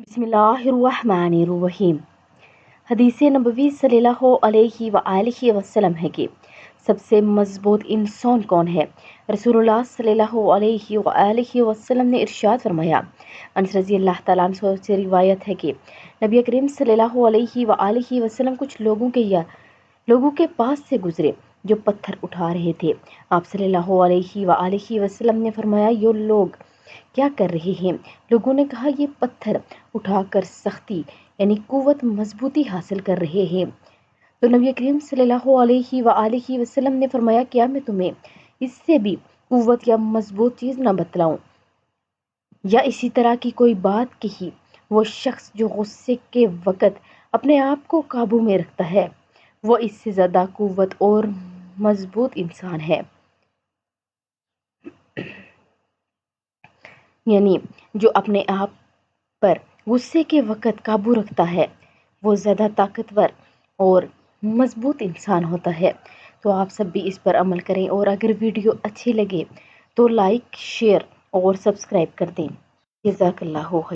बिस्मिल्लाहिर्रहमानिर्रहीम। हदीस नबवी सल्लल्लाहु अलैहि वआलिहि वसल्लम है कि सबसे मजबूत इंसान कौन है। रसूलुल्लाह सल्लल्लाहु अलैहि वआलिहि वसल्लम ने इरशाद फरमाया। अनस रज़ियल्लाहु तआला अन्हु से रिवायत है कि नबी करीम सल्लल्लाहु अलैहि वआलिहि वसल्लम कुछ लोगों के पास से गुजरे जो पत्थर उठा रहे थे। आप सल्लल्लाहु अलैहि वआलिहि वसल्लम ने फरमाया, ये लोग क्या कर रहे हैं? लोगों ने कहा, ये पत्थर उठाकर सख्ती यानी कुव्वत मजबूती हासिल कर रहे हैं। तो नबी करीम सल्लल्लाहु अलैहि वआलिहि वसल्लम ने फरमाया, क्या मैं तुम्हें इससे भी कुव्वत या मजबूत चीज़ न बतलाऊं? या इसी तरह की कोई बात कही। वो शख्स जो गुस्से के वक़्त अपने आप को काबू में रखता है, वो इससे ज़्यादा कुव्वत और मजबूत इंसान है। यानी जो अपने आप पर गुस्से के वक़्त काबू रखता है, वो ज़्यादा ताकतवर और मजबूत इंसान होता है। तो आप सब भी इस पर अमल करें, और अगर वीडियो अच्छी लगे तो लाइक, शेयर और सब्सक्राइब कर दें। जज़ाकल्लाहु खैर।